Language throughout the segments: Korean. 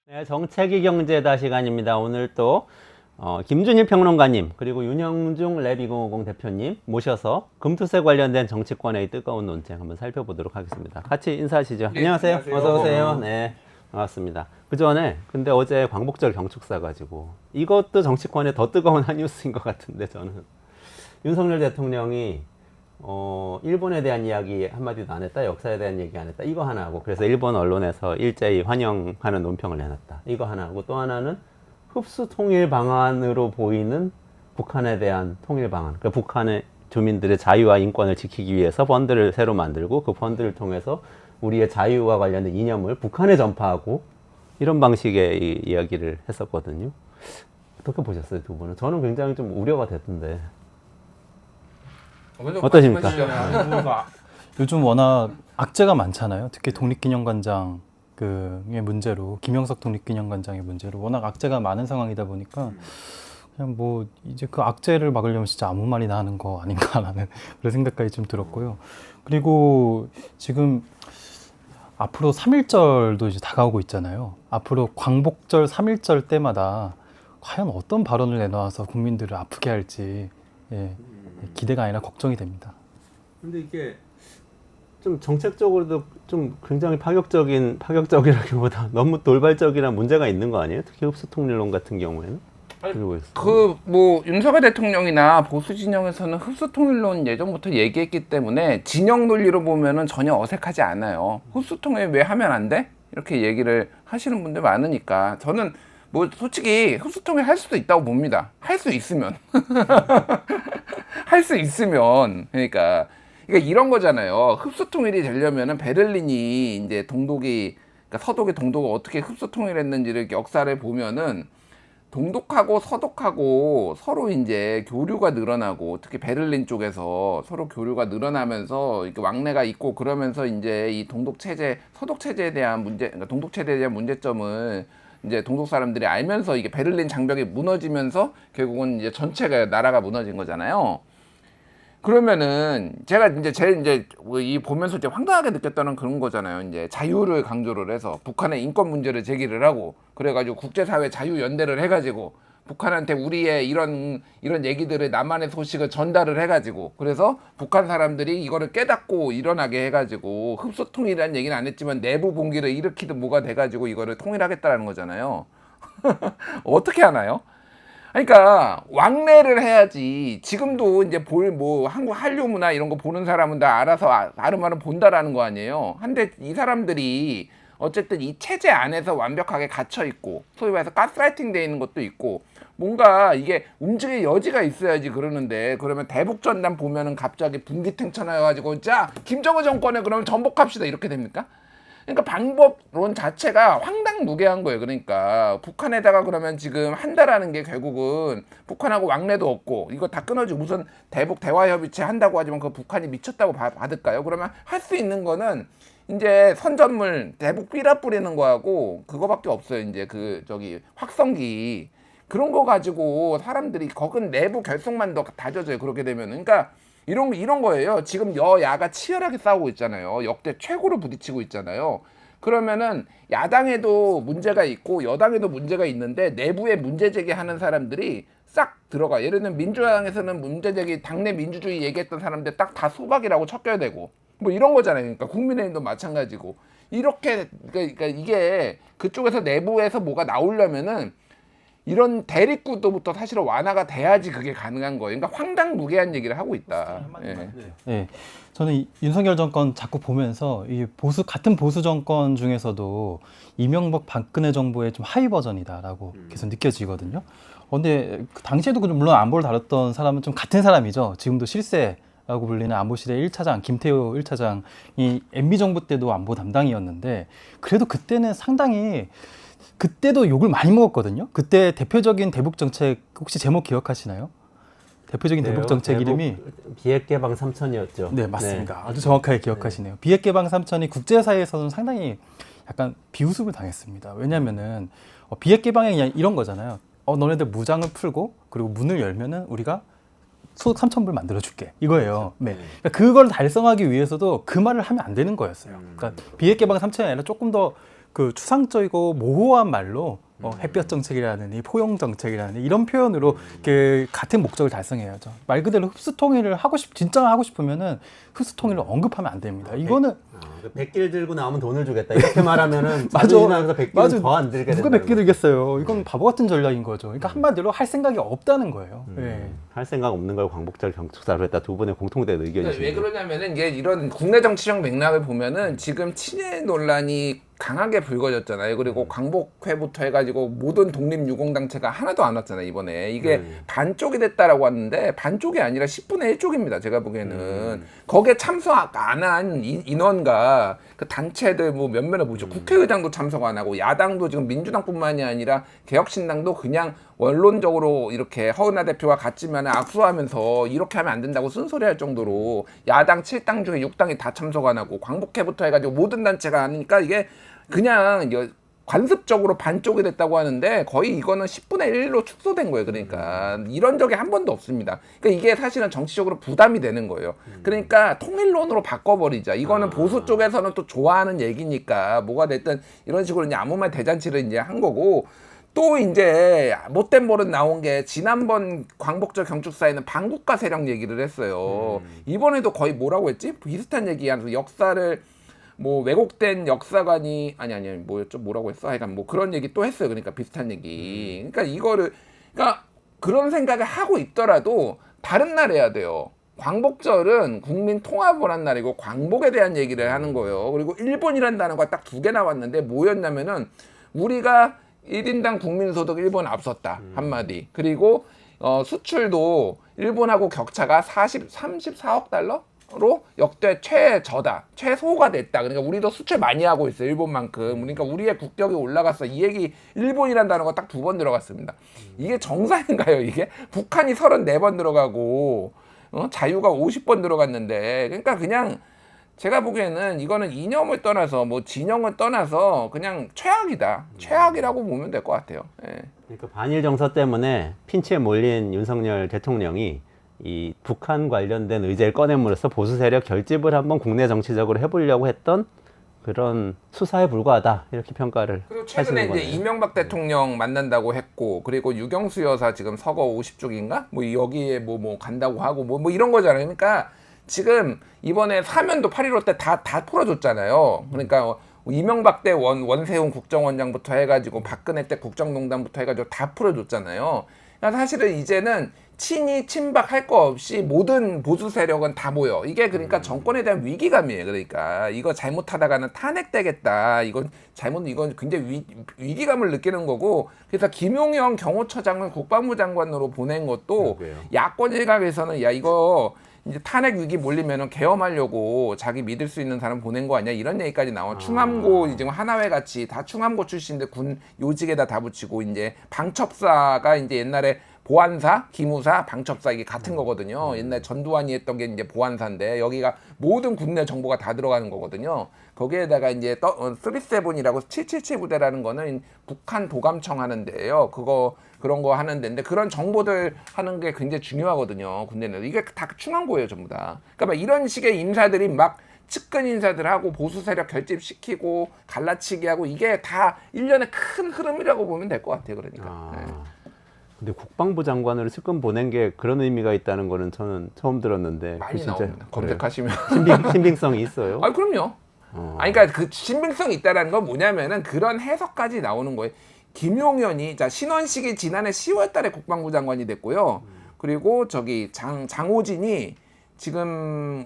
네, 정책이 경제다 시간입니다. 오늘 또 김준일 평론가님 그리고 윤영중 랩2050 대표님 모셔서 금투세 관련된 정치권의 뜨거운 논쟁 한번 살펴보도록 하겠습니다. 같이 인사하시죠. 네, 안녕하세요. 안녕하세요. 어서 오세요. 네, 반갑습니다. 그 전에 근데 어제 광복절 경축사 가지고 이것도 정치권에 더 뜨거운 한 뉴스인 것 같은데 저는 윤석열 대통령이 일본에 대한 이야기 한마디도 안 했다, 역사에 대한 얘기 안 했다, 이거 하나 하고, 그래서 일본 언론에서 일제히 환영하는 논평을 내놨다, 이거 하나 하고, 또 하나는 흡수 통일 방안으로 보이는 북한에 대한 통일 방안, 그러니까 북한의 주민들의 자유와 인권을 지키기 위해서 펀드를 새로 만들고 그 펀드를 통해서 우리의 자유와 관련된 이념을 북한에 전파하고, 이런 방식의 이야기를 했었거든요. 어떻게 보셨어요, 두 분은? 저는 굉장히 좀 우려가 됐던데. 어떠십니까? 요즘 워낙 악재가 많잖아요. 특히 독립기념관장의 문제로, 김영석 독립기념관장의 문제로 워낙 악재가 많은 상황이다 보니까 그냥 뭐 이제 그 악재를 막으려면 진짜 아무 말이나 하는 거 아닌가라는 그런 생각까지 좀 들었고요. 그리고 지금 앞으로 3.1절도 이제 다가오고 있잖아요. 앞으로 광복절 3.1절 때마다 과연 어떤 발언을 내놓아서 국민들을 아프게 할지, 예, 기대가 아니라 걱정이 됩니다. 근데 이게 좀 정책적으로도 좀 굉장히 파격적이라기보다 너무 돌발적이란 문제가 있는 거 아니에요? 특히 흡수통일론 같은 경우에는. 뭐 윤석열 대통령이나 보수 진영에서는 흡수통일론 예전부터 얘기했기 때문에 진영 논리로 보면은 전혀 어색하지 않아요. 흡수통일 왜 하면 안 돼? 이렇게 얘기를 하시는 분들 많으니까 저는 뭐 솔직히 흡수통일 할 수도 있다고 봅니다. 할 수 있으면 할 수 있으면 그러니까 이런 거잖아요. 흡수통일이 되려면은 베를린이 이제 동독이 그러니까 서독이 동독을 어떻게 흡수통일했는지를 역사를 보면은 동독하고 서독하고 서로 이제 교류가 늘어나고 특히 베를린 쪽에서 서로 교류가 늘어나면서 이렇게 왕래가 있고 그러면서 이제 이 동독 체제, 서독 체제에 대한 문제, 그러니까 동독 체제에 대한 문제점을 이제 동독 사람들이 알면서 이게 베를린 장벽이 무너지면서 결국은 이제 전체가 나라가 무너진 거잖아요. 그러면은 제가 이제 제일 이제 이 보면서 이제 황당하게 느꼈다는 그런 거잖아요. 이제 자유를 강조를 해서 북한의 인권 문제를 제기를 하고 그래가지고 국제사회 자유연대를 해가지고 북한한테 우리의 이런 얘기들을 남한의 소식을 전달을 해가지고 그래서 북한 사람들이 이거를 깨닫고 일어나게 해가지고 흡수통일이라는 얘기는 안 했지만 내부 봉기를 일으키든 뭐가 돼가지고 이거를 통일하겠다라는 거잖아요. 어떻게 하나요? 그러니까 왕래를 해야지. 지금도 이제 뭐 한국 한류 문화 이런 거 보는 사람은 다 알아서 아름아름 본다라는 거 아니에요. 한데 이 사람들이 어쨌든 이 체제 안에서 완벽하게 갇혀 있고 소위 말해서 가스라이팅 돼 있는 것도 있고 뭔가 이게 움직일 여지가 있어야지 그러는데 그러면 대북전단 보면은 갑자기 분기탱천해가지고 자 김정은 정권에 그러면 전복합시다 이렇게 됩니까? 그러니까 방법론 자체가 황당무계한 거예요. 그러니까 북한에다가 그러면 지금 한다라는 게 결국은 북한하고 왕래도 없고 이거 다 끊어지고 무슨 대북 대화협의체 한다고 하지만 그 북한이 미쳤다고 받을까요? 그러면 할 수 있는 거는 이제 선전물 대북 삐라 뿌리는 거하고 그거밖에 없어요. 이제 그 확성기 그런 거 가지고 사람들이 거긴 내부 결속만 더 다져져요. 그렇게 되면 그러니까 이런 거예요. 지금 여야가 치열하게 싸우고 있잖아요. 역대 최고로 부딪히고 있잖아요. 그러면은 야당에도 문제가 있고 여당에도 문제가 있는데 내부에 문제 제기하는 사람들이 싹 들어가. 예를 들면 민주당에서는 문제 제기 당내 민주주의 얘기했던 사람들 딱 다 소박이라고 척겨야 되고 뭐 이런 거잖아요. 그러니까 국민의힘도 마찬가지고 이렇게 그러니까 이게 그쪽에서 내부에서 뭐가 나오려면은 이런 대립구도부터 사실은 완화가 돼야지 그게 가능한 거예요. 그러니까 황당무계한 얘기를 하고 있다. 예. 네, 저는 윤석열 정권 자꾸 보면서 이 같은 보수 정권 중에서도 이명박 박근혜 정부의 좀 하위 버전이다라고 계속 느껴지거든요. 근데 그 당시에도 물론 안보를 다뤘던 사람은 좀 같은 사람이죠. 지금도 실세라고 불리는 안보실의 1차장 김태호 1차장이 MB 정부 때도 안보 담당이었는데 그래도 그때는 상당히 그때도 욕을 많이 먹었거든요. 그때 대표적인 대북 정책 혹시 제목 기억하시나요? 대표적인 대북 정책 이름이 비핵개방 3천이었죠. 네, 맞습니다. 네. 아주 정확하게 기억하시네요. 비핵개방 3천이 국제사회에서는 상당히 약간 비웃음을 당했습니다. 왜냐면은 비핵개방이 그냥 이런 거잖아요. 너네들 무장을 풀고 그리고 문을 열면은 우리가 소득 3,000불 만들어줄게 이거예요. 네. 그러니까 그걸 달성하기 위해서도 그 말을 하면 안 되는 거였어요. 그러니까 비핵개방 3천이 아니라 조금 더 그 추상적이고 모호한 말로 햇볕 정책이라느니 포용 정책이라느니 이런 표현으로 그 같은 목적을 달성해야죠. 말 그대로 흡수 통일을 진짜 하고 싶으면은 흡수 통일을 언급하면 안 됩니다. 이거는 100길 들고 나오면 돈을 주겠다 이렇게 말하면은 맞아. 자존심하면서 100길은 더 안 들게 누가 된다는 100개 들겠어요. 이건 바보 같은 전략인 거죠. 그러니까 한마디로 할 생각이 없다는 거예요. 예. 할 생각 없는 걸 광복절 경축사로 했다. 두 분의 공통된 의견이시죠. 왜 그러냐면은 이게 이런 국내 정치적 맥락을 보면은 지금 친일 논란이 강하게 불거졌잖아요. 그리고 광복회부터 해가지고 모든 독립유공단체가 하나도 안 왔잖아요. 이번에 이게 반쪽이 됐다라고 하는데 반쪽이 아니라 10분의 1쪽입니다. 제가 보기에는 거기에 참석 안 한 인원과 그 단체들 뭐 몇몇을 보죠. 국회의장도 참석 안 하고 야당도 지금 민주당뿐만이 아니라 개혁신당도 그냥 원론적으로 이렇게 허은하 대표와 같지만 악수하면서 이렇게 하면 안 된다고 쓴소리 할 정도로 야당 7당 중에 6당이 다 참석 안 하고 광복회부터 해가지고 모든 단체가 하니까 이게 그냥 관습적으로 반쪽이 됐다고 하는데 거의 이거는 10분의 1로 축소된 거예요. 그러니까 이런 적이 한 번도 없습니다. 그러니까 이게 사실은 정치적으로 부담이 되는 거예요. 그러니까 통일론으로 바꿔버리자. 이거는 보수 쪽에서는 또 좋아하는 얘기니까 뭐가 됐든 이런 식으로 이제 아무 말 대잔치를 이제 한 거고 또 이제 못된 버릇 나온 게 지난번 광복절 경축사에는 반국가 세력 얘기를 했어요. 이번에도 거의 뭐라고 했지? 비슷한 얘기하면서 역사를 뭐 왜곡된 역사관이 아니 뭐였죠? 뭐라고 했어? 하여간 뭐 그런 얘기 또 했어요. 그러니까 비슷한 얘기. 그러니까 이거를 그러니까 그런 생각을 하고 있더라도 다른 날 해야 돼요. 광복절은 국민 통합을 한 날이고 광복에 대한 얘기를 하는 거예요. 그리고 일본이라는 단어가 딱 2개 나왔는데 뭐였냐면은 우리가 1인당 국민소득 일본 앞섰다. 한마디. 그리고 수출도 일본하고 격차가 34억 달러로 역대 최저다. 최소가 됐다. 그러니까 우리도 수출 많이 하고 있어요. 일본만큼. 그러니까 우리의 국격이 올라갔어. 이 얘기 일본이라는 단어가 딱 2번 들어갔습니다. 이게 정상인가요? 이게? 북한이 34번 들어가고 자유가 50번 들어갔는데 그러니까 그냥 제가 보기에는 이거는 이념을 떠나서 뭐 진영을 떠나서 그냥 최악이다. 최악이라고 보면 될 것 같아요. 예. 그러니까 반일 정서 때문에 핀치에 몰린 윤석열 대통령이 이 북한 관련된 의제를 꺼냄으로써 보수 세력 결집을 한번 국내 정치적으로 해보려고 했던 그런 수사에 불과하다 이렇게 평가를 그리고 최근에 하시는 이제 거네요. 이명박 대통령 만난다고 했고 그리고 유경수 여사 지금 서거 50쪽인가 뭐 여기에 뭐 간다고 하고 뭐 이런 거잖아요. 그러니까 지금 이번에 사면도 8.15 때 다 풀어줬잖아요. 그러니까 이명박 때 원세훈 국정원장부터 해가지고 박근혜 때 국정농단부터 해가지고 다 풀어줬잖아요. 그러니까 사실은 이제는 친이 친박 할 거 없이 모든 보수 세력은 다 모여. 이게 그러니까 정권에 대한 위기감이에요. 그러니까 이거 잘못하다가는 탄핵되겠다. 이건 굉장히 위기감을 느끼는 거고. 그래서 김용현 경호처장을 국방부 장관으로 보낸 것도 그러게요. 야권 일각에서는 야 이거 이제 탄핵 위기 몰리면은 계엄하려고 자기 믿을 수 있는 사람 보낸 거 아니야 이런 얘기까지 나와. 충암고 지금 하나회 같이 다 충암고 출신인데 군 요직에다 다 붙이고 이제 방첩사가 이제 옛날에 보안사, 기무사, 방첩사 이게 같은 거거든요. 옛날 전두환이 했던 게 이제 보안사인데 여기가 모든 국내 정보가 다 들어가는 거거든요. 거기에다가 이제 37이라고 777 부대라는 거는 북한 도감청 하는 데예요. 그런 거 하는 데인데 그런 정보들 하는 게 굉장히 중요하거든요. 군대는 이게 다 충암고예요, 전부 다. 그러니까 막 이런 식의 인사들이 막 측근 인사들하고 보수 세력 결집시키고 갈라치기 하고 이게 다 일련의 큰 흐름이라고 보면 될 것 같아요. 그러니까. 네. 근데 국방부 장관으로 측근 보낸 게 그런 의미가 있다는 거는 저는 처음 들었는데 많이 나옵니다. 검색하시면. 신빙성이 있어요? 아, 그럼요. 아니, 그러니까 그 신빙성이 있다라는 건 뭐냐면은 그런 해석까지 나오는 거예요. 김용현이 신원식이 지난해 10월달에 국방부 장관이 됐고요. 그리고 저기 장호진이 지금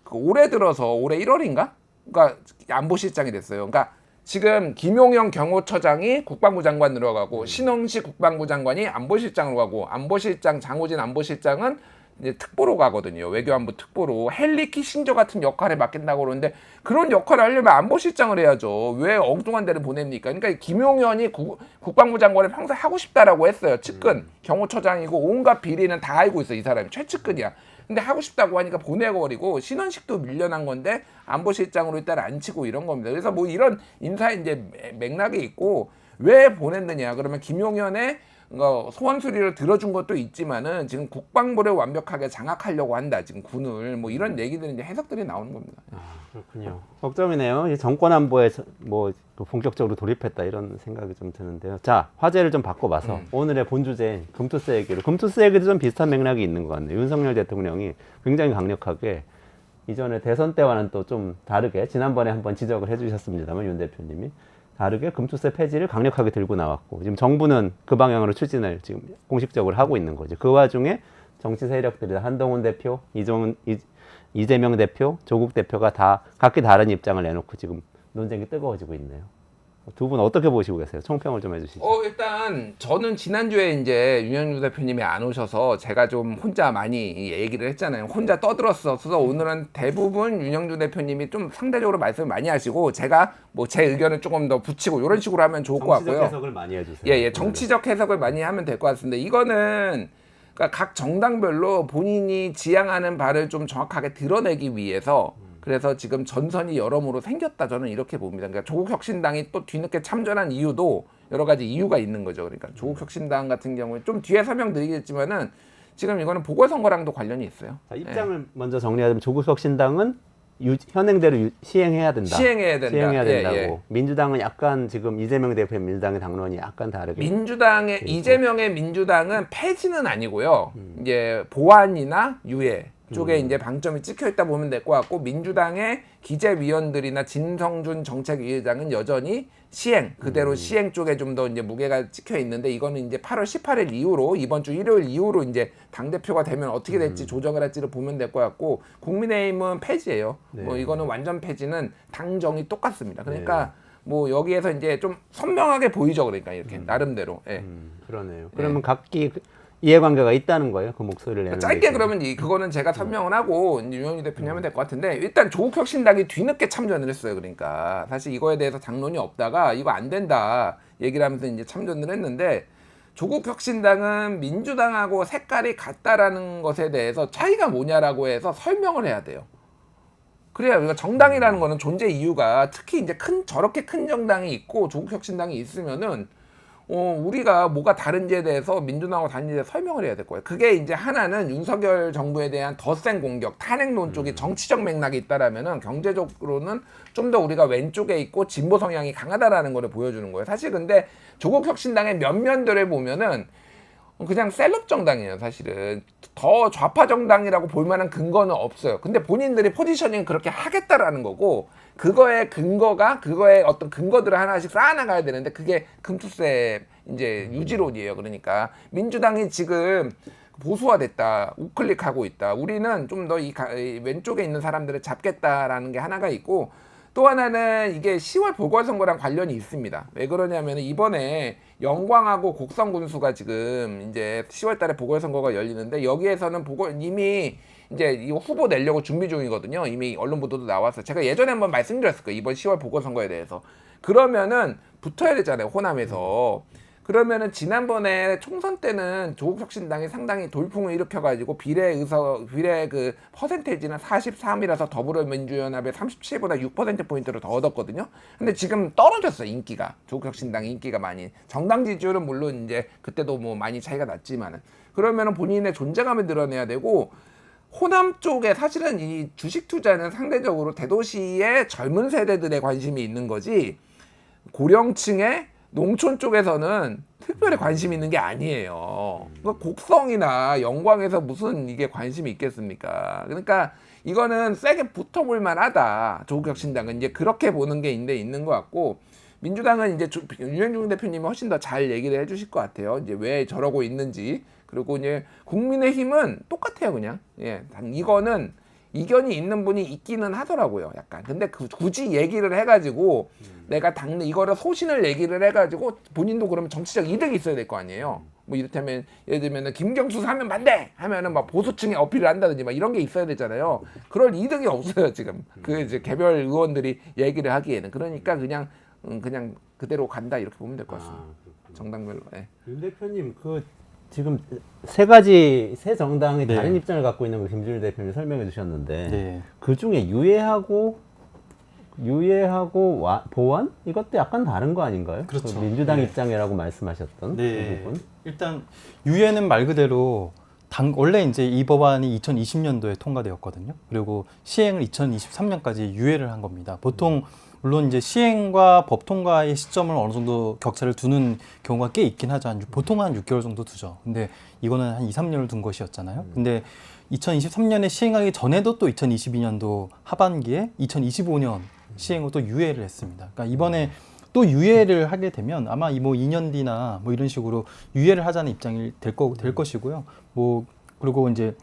올해 들어서 올해 1월인가? 그러니까 안보실장이 됐어요. 그러니까 지금 김용현 경호처장이 국방부 장관으로 가고 신원식 국방부 장관이 안보실장으로 가고 안보실장 장호진 안보실장은 이제 특보로 가거든요. 외교안보 특보로 헨리 키신저 같은 역할에 맡긴다고 그러는데 그런 역할을 하려면 안보실장을 해야죠. 왜 엉뚱한 데를 보냅니까? 그러니까 김용현이 국방부 장관을 평소에 하고 싶다라고 했어요. 측근, 경호처장이고 온갖 비리는 다 알고 있어. 이 사람이 최측근이야. 근데 하고 싶다고 하니까 보내버리고 신원식도 밀려난 건데 안보실장으로 일단 안 치고 이런 겁니다. 그래서 뭐 이런 인사의 이제 맥락이 있고 왜 보냈느냐? 그러면 김용현의 소원 수리를 들어준 것도 있지만은 지금 국방부를 완벽하게 장악하려고 한다. 지금 군을 뭐 이런 얘기들이 이제 해석들이 나오는 겁니다. 그렇군요. 걱정이네요. 이 정권 안보에 뭐 본격적으로 돌입했다 이런 생각이 좀 드는데요. 자, 화제를 좀 바꿔봐서 오늘의 본 주제인 금투세 얘기로. 금투세 얘기도 좀 비슷한 맥락이 있는 것 같네요. 윤석열 대통령이 굉장히 강력하게 이전에 대선 때와는 또 좀 다르게 지난번에 한번 지적을 해주셨습니다만 윤 대표님이 다르게 금투세 폐지를 강력하게 들고 나왔고 지금 정부는 그 방향으로 추진을 지금 공식적으로 하고 있는 거죠. 그 와중에 정치 세력들이 한동훈 대표, 이재명 대표, 조국 대표가 다 각기 다른 입장을 내놓고 지금 논쟁이 뜨거워지고 있네요. 두 분 어떻게 보시고 계세요? 총평을 좀 해주시죠. 일단 저는 지난주에 이제 윤영주 대표님이 안 오셔서 제가 좀 혼자 많이 얘기를 했잖아요. 혼자 떠들었어서 오늘은 대부분 윤영주 대표님이 좀 상대적으로 말씀을 많이 하시고 제가 뭐 제 의견을 조금 더 붙이고 이런 식으로 하면 좋을 것 같고요. 정치적 해석을 많이 해주세요. 예, 정치적 해석을 많이 하면 될 것 같습니다. 이거는 그러니까 각 정당별로 본인이 지향하는 바를 좀 정확하게 드러내기 위해서 그래서 지금 전선이 여러모로 생겼다 저는 이렇게 봅니다. 그러니까 조국혁신당이 또 뒤늦게 참전한 이유도 여러 가지 이유가 있는 거죠. 그러니까 조국혁신당 같은 경우에 좀 뒤에 설명드리겠지만은 지금 이거는 보궐선거랑도 관련이 있어요. 자, 입장을 먼저 정리하자면 조국혁신당은 현행대로 시행해야 된다. 시행해야 된다. 시행해야 된다고. 예. 민주당은 약간 지금 이재명 대표의 민주당의 당론이 약간 다르게. 민주당의 이재명의 민주당은 폐지는 아니고요. 이제 보완이나 유예 쪽에 이제 방점이 찍혀 있다 보면 될 것 같고 민주당의 기재위원들이나 진성준 정책위의장은 여전히 시행 그대로 시행 쪽에 좀 더 이제 무게가 찍혀 있는데 이거는 이제 8월 18일 이후로 이번 주 일요일 이후로 이제 당 대표가 되면 어떻게 될지 조정을 할지를 보면 될 것 같고 국민의힘은 폐지예요. 네. 뭐 이거는 완전 폐지는 당정이 똑같습니다. 그러니까 뭐 여기에서 이제 좀 선명하게 보이죠. 그러니까 이렇게 나름대로. 예. 그러네요. 그러면 각기 이해관계가 있다는 거예요. 그 목소리를 내는. 짧게 데 그러면 그거는 제가 설명을 하고 이제 유영희 대표님 하면 될 것 같은데 일단 조국혁신당이 뒤늦게 참전을 했어요. 그러니까 사실 이거에 대해서 장론이 없다가 이거 안 된다 얘기를 하면서 이제 참전을 했는데 조국혁신당은 민주당하고 색깔이 같다라는 것에 대해서 차이가 뭐냐라고 해서 설명을 해야 돼요. 그래야 우리가 정당이라는 거는 존재 이유가 특히 이제 저렇게 큰 정당이 있고 조국혁신당이 있으면은 우리가 뭐가 다른지에 대해서 민주당하고 다른지에 설명을 해야 될 거예요. 그게 이제 하나는 윤석열 정부에 대한 더 센 공격, 탄핵론 쪽이 정치적 맥락이 있다라면은 경제적으로는 좀 더 우리가 왼쪽에 있고 진보 성향이 강하다라는 거를 보여주는 거예요. 사실 근데 조국혁신당의 면면들을 보면은 그냥 셀럽 정당이에요. 사실은 더 좌파 정당이라고 볼 만한 근거는 없어요. 근데 본인들이 포지셔닝 그렇게 하겠다라는 거고 그거의 근거가 그거의 어떤 근거들을 하나씩 쌓아나가야 되는데 그게 금투세 이제 유지론이에요. 그러니까 민주당이 지금 보수화됐다, 우클릭하고 있다. 우리는 좀 더 이 왼쪽에 있는 사람들을 잡겠다라는 게 하나가 있고 또 하나는 이게 10월 보궐선거랑 관련이 있습니다. 왜 그러냐면 이번에 영광하고 곡성군수가 지금 이제 10월달에 보궐선거가 열리는데 여기에서는 이미 이제 이 후보 내려고 준비 중이거든요. 이미 언론 보도도 나왔어요. 제가 예전에 한번 말씀드렸을 거예요. 이번 10월 보궐선거에 대해서. 그러면은 붙어야 되잖아요. 호남에서. 그러면은 지난번에 총선 때는 조국혁신당이 상당히 돌풍을 일으켜가지고 비례 그 퍼센테이지는 43이라서 더불어민주연합의 37보다 6%포인트를 더 얻었거든요. 근데 지금 떨어졌어요, 인기가. 조국혁신당 인기가 많이. 정당 지지율은 물론 이제 그때도 뭐 많이 차이가 났지만은. 그러면은 본인의 존재감을 드러내야 되고, 호남 쪽에 사실은 이 주식 투자는 상대적으로 대도시의 젊은 세대들의 관심이 있는 거지, 고령층의 농촌 쪽에서는 특별히 관심이 있는 게 아니에요. 그러니까 곡성이나 영광에서 무슨 이게 관심이 있겠습니까? 그러니까 이거는 세게 붙어볼 만하다. 조국혁신당은 이제 그렇게 보는 게 있는 것 같고 민주당은 이제 윤영중 대표님이 훨씬 더 잘 얘기를 해주실 것 같아요. 이제 왜 저러고 있는지. 그리고 이제 국민의힘은 똑같아요, 그냥. 예, 이거는 이견이 있는 분이 있기는 하더라고요, 약간. 근데 굳이 얘기를 해가지고 내가 이거를 소신을 얘기를 해가지고 본인도 그러면 정치적 이득이 있어야 될 거 아니에요. 뭐 이를테면 예를 들면 김경수 하면 반대 하면은 막 보수층에 어필을 한다든지 막 이런 게 있어야 되잖아요. 그럴 이득이 없어요, 지금. 그 이제 개별 의원들이 얘기를 하기에는. 그러니까 그냥 그대로 간다 이렇게 보면 될 것 같습니다. 정당별로. 예. 윤 대표님 지금 세 정당이 네. 다른 입장을 갖고 있는 걸 김준일 대표님이 설명해 주셨는데 네. 그 중에 유예하고 유예하고 보완 이것도 약간 다른 거 아닌가요? 그렇죠. 그 민주당 네. 입장이라고 말씀하셨던 그 부분. 일단 유예는 말 그대로 원래 이제 이 법안이 2020년도에 통과되었거든요. 그리고 시행을 2023년까지 유예를 한 겁니다. 보통 물론 이제 시행과 법 통과의 시점을 어느 정도 격차를 두는 경우가 꽤 있긴 하죠. 보통은 한 6개월 정도 두죠. 근데 이거는 한 2, 3년을 둔 것이었잖아요. 근데 2023년에 시행하기 전에도 또 2022년도 하반기에 2025년 시행으로 또 유예를 했습니다. 그러니까 이번에 또 유예를 하게 되면 아마 뭐 2년 뒤나 뭐 이런 식으로 유예를 하자는 입장이 될 것이고요. 뭐 그리고 이제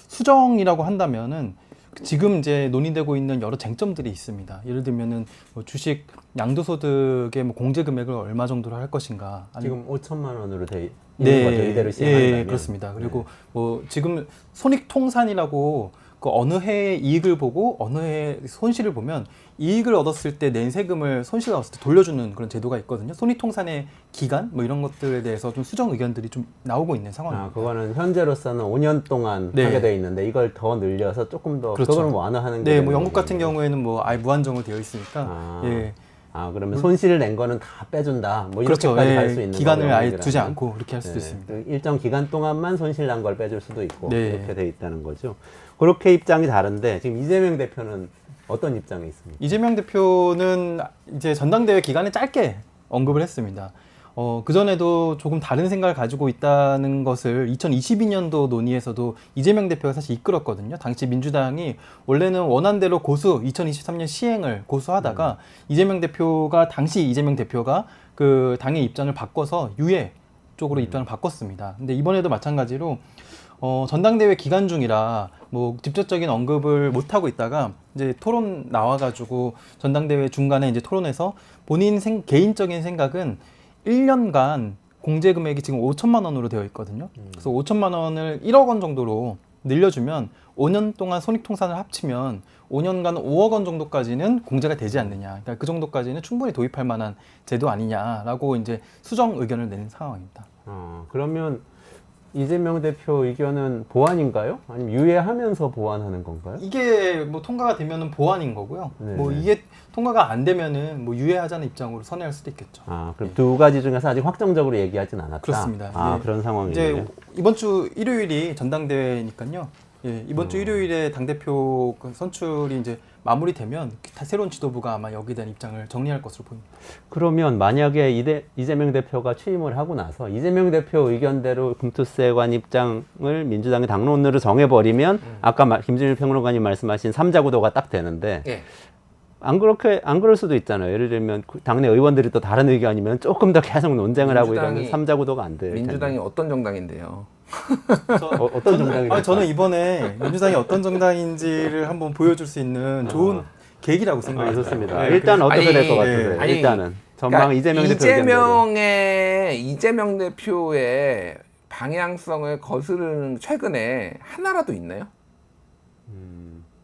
수정이라고 한다면은 지금 이제 논의되고 있는 여러 쟁점들이 있습니다. 예를 들면은 뭐 주식 양도소득의 뭐 공제 금액을 얼마 정도로 할 것인가. 지금 5천만 원으로 돼 있는 거죠. 이대로 시행한다면. 예, 그렇습니다. 그리고 뭐 지금 손익통산이라고 그 어느 해의 이익을 보고 어느 해의 손실을 보면 이익을 얻었을 때 낸 세금을 손실을 얻었을 때 돌려주는 그런 제도가 있거든요. 손익통산의 기간 뭐 이런 것들에 대해서 좀 수정 의견들이 좀 나오고 있는 상황입니다. 그거는 현재로서는 5년 동안 네. 하게 돼 있는데 이걸 더 늘려서 조금 더 그렇죠. 그걸 완화하는 게 네, 되는 뭐 영국 같은 거군요. 경우에는 뭐 아예 무한정으로 되어 있으니까 예. 그러면 손실을 낸 거는 다 빼준다. 뭐 그렇죠. 이렇게까지 예, 갈 수 있는 기간을 거고요, 아예 영국이라면. 두지 않고 그렇게 할 수도 네. 있습니다. 그 일정 기간 동안만 손실 난 걸 빼줄 수도 있고 네. 이렇게 돼 있다는 거죠. 그렇게 입장이 다른데 지금 이재명 대표는 어떤 입장에 있습니까? 이재명 대표는 이제 전당대회 기간에 짧게 언급을 했습니다. 그전에도 조금 다른 생각을 가지고 있다는 것을 2022년도 논의에서도 이재명 대표가 사실 이끌었거든요. 당시 민주당이 원래는 원안대로 2023년 시행을 고수하다가 당시 이재명 대표가 그 당의 입장을 바꿔서 유예 쪽으로 입장을 바꿨습니다. 근데 이번에도 마찬가지로 전당대회 기간 중이라 뭐 직접적인 언급을 못 하고 있다가 이제 토론 나와가지고 전당대회 중간에 이제 토론에서 본인 개인적인 생각은 1년간 공제 금액이 지금 5천만 원으로 되어 있거든요. 그래서 5천만 원을 1억 원 정도로 늘려주면 5년 동안 손익통산을 합치면 5년간 5억 원 정도까지는 공제가 되지 않느냐. 그러니까 그 정도까지는 충분히 도입할 만한 제도 아니냐라고 이제 수정 의견을 낸 상황입니다. 그러면 이재명 대표 의견은 보완인가요? 아니면 유예하면서 보완하는 건가요? 이게 뭐 통과가 되면은 보완인 거고요. 네. 뭐 이게 통과가 안 되면은 뭐 유예하자는 입장으로 선회할 수도 있겠죠. 그럼 두 가지 중에서 아직 확정적으로 얘기하진 않았다. 그렇습니다. 예. 그런 상황이네요. 이제 이번 주 일요일이 전당대회니까요. 예, 이번 주 일요일에 당대표 선출이 이제 마무리되면 새로운 지도부가 아마 여기에 대한 입장을 정리할 것으로 보입니다. 그러면 만약에 이재명 대표가 취임을 하고 나서 이재명 대표 의견대로 금투세 관 입장을 민주당의 당론으로 정해버리면 아까 김진일 평론가님 말씀하신 3자 구도가 딱 되는데 예. 안 그럴 수도 있잖아요. 예를 들면 당내 의원들이 또 다른 의견이면 조금 더 계속 논쟁을 하고 이러면 3자 구도가 안 될 텐데. 민주당이 어떤 정당인데요? 어떤 정당이 저는 이번에 민주당이 어떤 정당인지를 한번 보여줄 수 있는 좋은 계기라고 생각해요. 좋습니다. 네, 일단 어떻게 될 것 네. 같으세요? 아니, 일단은 전망 그러니까 이재명 대표의 방향성을 거스르는 최근에 하나라도 있나요?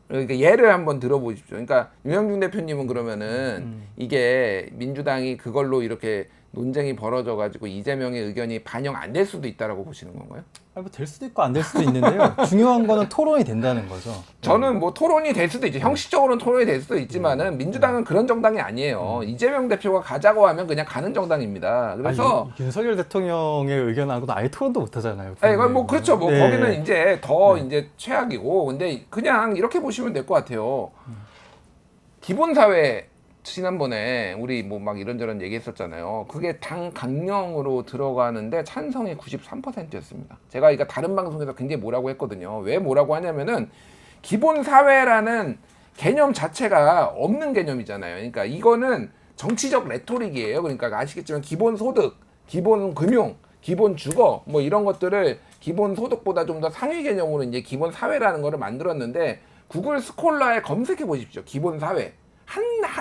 그러니까 예를 한번 들어보십시오. 그러니까 유영준 대표님은 그러면은 이게 민주당이 그걸로 이렇게 논쟁이 벌어져가지고 이재명의 의견이 반영 안 될 수도 있다라고 보시는 건가요? 뭐 될 수도 있고 안 될 수도 있는데요. 중요한 거는 토론이 된다는 거죠. 저는 뭐 토론이 될 수도 있죠. 형식적으로는 토론이 될 수도 있지만은 민주당은 그런 정당이 아니에요. 이재명 대표가 가자고 하면 그냥 가는 정당입니다. 그래서 윤석열 대통령의 의견하고도 아예 토론도 못 하잖아요. 아니, 뭐 그렇죠. 뭐 네. 거기는 이제 더 이제 최악이고, 근데 그냥 이렇게 보시면 될 것 같아요. 기본사회 지난번에 우리 뭐 막 이런저런 얘기했었잖아요. 그게 당 강령으로 들어가는데 찬성이 93%였습니다. 제가 이거 다른 방송에서 굉장히 뭐라고 했거든요. 왜 뭐라고 하냐면은 기본사회라는 개념 자체가 없는 개념이잖아요. 그러니까 이거는 정치적 레토릭이에요. 그러니까 아시겠지만 기본소득, 기본금융, 기본주거 뭐 이런 것들을 기본소득보다 좀 더 상위 개념으로 이제 기본사회라는 거를 만들었는데 구글 스콜라에 검색해 보십시오. 기본사회.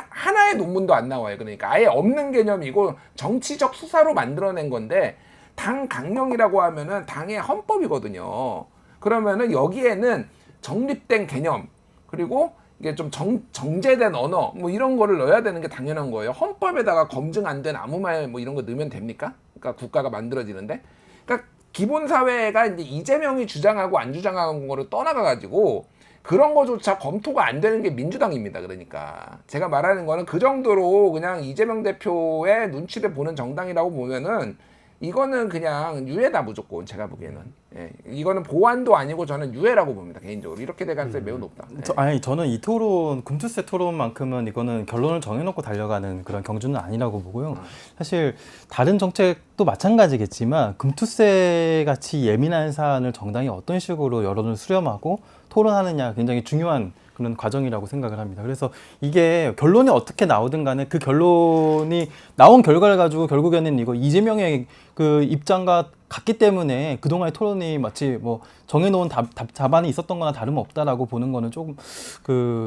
하나의 논문도 안 나와요. 그러니까 아예 없는 개념이고 정치적 수사로 만들어낸 건데 당 강령이라고 하면은 당의 헌법이거든요. 그러면은 여기에는 정립된 개념 그리고 이게 좀 정제된 언어 뭐 이런 거를 넣어야 되는 게 당연한 거예요. 헌법에다가 검증 안 된 아무 말 뭐 이런 거 넣으면 됩니까? 그러니까 국가가 만들어지는데. 그러니까 기본 사회가 이제 이재명이 주장하고 안 주장하는 거를 떠나가 가지고 그런 거조차 검토가 안 되는 게 민주당입니다. 그러니까 제가 말하는 거는 그 정도로 그냥 이재명 대표의 눈치를 보는 정당이라고 보면은 이거는 그냥 유해다 무조건 제가 보기에는. 예, 이거는 보완도 아니고 저는 유해라고 봅니다. 개인적으로 이렇게 될 가능성이 매우 높다. 예. 저는 이 토론 금투세 토론만큼은 이거는 결론을 정해놓고 달려가는 그런 경주는 아니라고 보고요. 사실 다른 정책도 마찬가지겠지만 금투세 같이 예민한 사안을 정당이 어떤 식으로 여론을 수렴하고 토론하느냐 굉장히 중요한 그런 과정이라고 생각을 합니다. 그래서 이게 결론이 어떻게 나오든 간에 그 결론이 나온 결과를 가지고 결국에는 이거 이재명의 그 입장과 같기 때문에 그동안의 토론이 마치 뭐 정해놓은 답안이 있었던 거나 다름없다라고 보는 거는 조금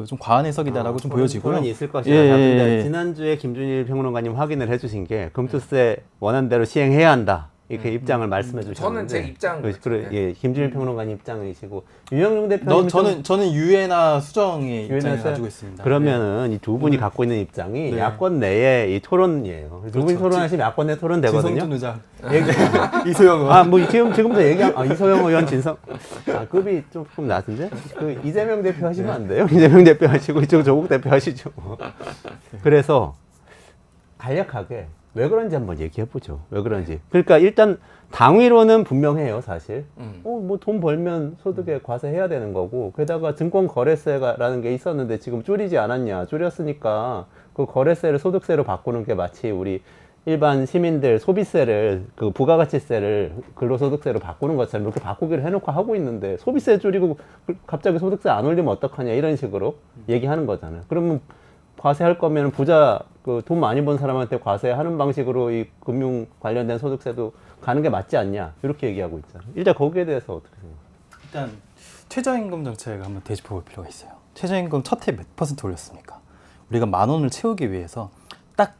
좀 과한 해석이다라고 좀 보여지고요. 토론이 있을 것이다. 근데 지난주에 김준일 평론가님 확인을 해주신 게 금투세 원안대로 시행해야 한다. 이렇게 입장을 말씀해 주셨는데 저는 제 입장 예, 김준일 평론가님 입장이시고 유영용 대표님 저는 유예나 수정의 입장을 가지고 있습니다. 그러면은 이 두 분이 갖고 있는 입장이 네. 야권 내의 이 토론이에요. 두 분이 토론하시면 야권 내 토론 되거든요. 진성준 의장, 이소영 의원. 뭐 지금부터 이소영 의원 급이 조금 낮은데 그 이재명 대표 하시면 안 돼요. 이재명 대표 하시고 이쪽 조국 대표 하시죠. 그래서 간략하게 왜 그런지 한번 얘기해 보죠. 왜 그런지. 그러니까 일단 당위로는 분명해요, 사실. 뭐 돈 벌면 소득에 과세해야 되는 거고, 게다가 증권거래세라는 게 있었는데 지금 줄이지 않았냐? 줄였으니까 그 거래세를 소득세로 바꾸는 게 마치 우리 일반 시민들 소비세를 그 부가가치세를 근로소득세로 바꾸는 것처럼 이렇게 바꾸기를 해놓고 하고 있는데 소비세 줄이고 갑자기 소득세 안 올리면 어떡하냐 이런 식으로 얘기하는 거잖아요. 그러면 과세할 거면 부자 그 돈 많이 번 사람한테 과세하는 방식으로 이 금융 관련된 소득세도 가는 게 맞지 않냐 이렇게 얘기하고 있잖아요. 일단 거기에 대해서 어떻게 생각하세요? 일단 최저임금 정책을 한번 되짚어볼 필요가 있어요. 최저임금 첫 해 몇 % 올렸습니까? 우리가 10,000원을 채우기 위해서 딱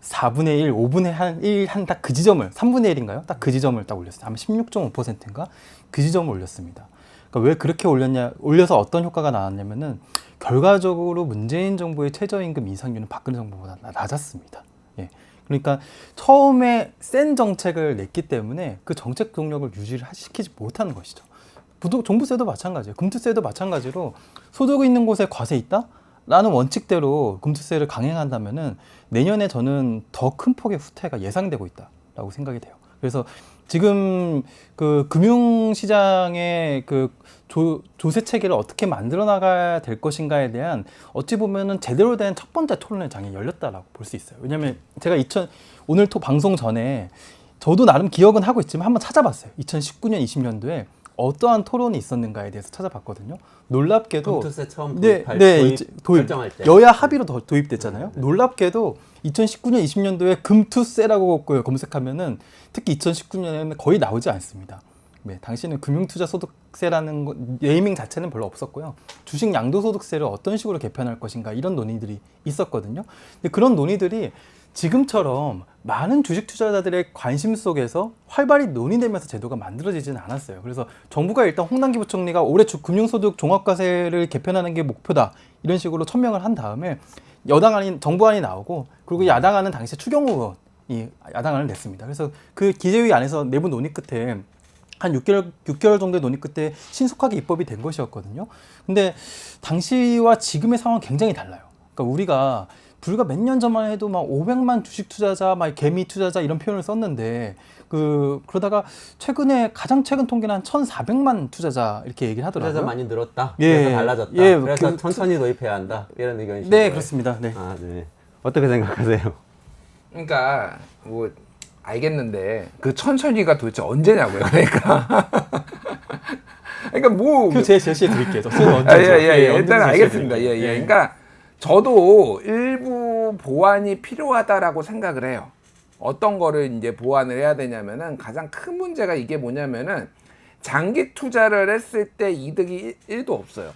4분의 1, 5분의 1 한 딱 그 지점을 3분의 1인가요? 딱 그 지점을 딱 올렸어요. 아마 16.5%인가? 그 지점을 올렸습니다. 그러니까 왜 그렇게 올려서 어떤 효과가 나왔냐면은 결과적으로 문재인 정부의 최저임금 인상률은 박근혜 정부보다 낮았습니다. 예. 그러니까 처음에 센 정책을 냈기 때문에 그 정책 동력을 유지를 시키지 못하는 것이죠. 종부세도 마찬가지예요. 금투세도 마찬가지로 소득 있는 곳에 과세 있다? 라는 원칙대로 금투세를 강행한다면은 내년에 저는 더 큰 폭의 후퇴가 예상되고 있다라고 생각이 돼요. 그래서 지금 그 금융시장의 그 조세 체계를 어떻게 만들어 나가야 될 것인가에 대한 어찌 보면은 제대로 된 첫 번째 토론의 장이 열렸다라고 볼 수 있어요. 왜냐하면 제가 오늘 방송 전에 저도 나름 기억은 하고 있지만 한번 찾아봤어요. 2019년, 20년도에 어떠한 토론이 있었는가에 대해서 찾아봤거든요. 놀랍게도 금투세 처음 도입 결정할 때 여야 합의로 도입됐잖아요. 놀랍게도 2019년, 20년도에 금투세라고 검색하면은 특히 2019년에는 거의 나오지 않습니다. 네, 당시에는 금융투자소득세라는 네이밍 자체는 별로 없었고요. 주식 양도소득세를 어떤 식으로 개편할 것인가 이런 논의들이 있었거든요. 근데 그런 논의들이 지금처럼 많은 주식 투자자들의 관심 속에서 활발히 논의되면서 제도가 만들어지지는 않았어요. 그래서 정부가 일단 홍남기 부총리가 올해 금융소득 종합과세를 개편하는 게 목표다 이런 식으로 천명을 한 다음에 정부안이 나오고 그리고 야당안은 당시에 추경호 의원이 야당안을 냈습니다. 그래서 그 기재위 안에서 내부 논의 끝에 한 6개월 정도의 논의 끝에 신속하게 입법이 된 것이었거든요. 근데 당시와 지금의 상황은 굉장히 달라요. 그러니까 우리가 불과 몇 년 전만 해도 막 500만 주식 투자자, 막 개미 투자자 이런 표현을 썼는데 그러다가 가장 최근 통계는 한 1,400만 투자자 이렇게 얘기를 하더라고요. 투자자 많이 늘었다. 예, 그래서 달라졌다. 예, 그래서 천천히 도입해야 한다. 이런 의견이시죠? 네, 그렇습니다. 네. 아, 네. 어떻게 생각하세요? 그러니까 뭐 알겠는데 그 천천히가 도대체 언제냐고요. 그러니까 뭐 그 제시해 드릴게요. 일단 알겠습니다. 그러니까 저도 일부 보완이 필요하다라고 생각을 해요. 어떤 거를 이제 보완을 해야 되냐면은 가장 큰 문제가 이게 뭐냐면은 장기 투자를 했을 때 이득이 1도 없어요.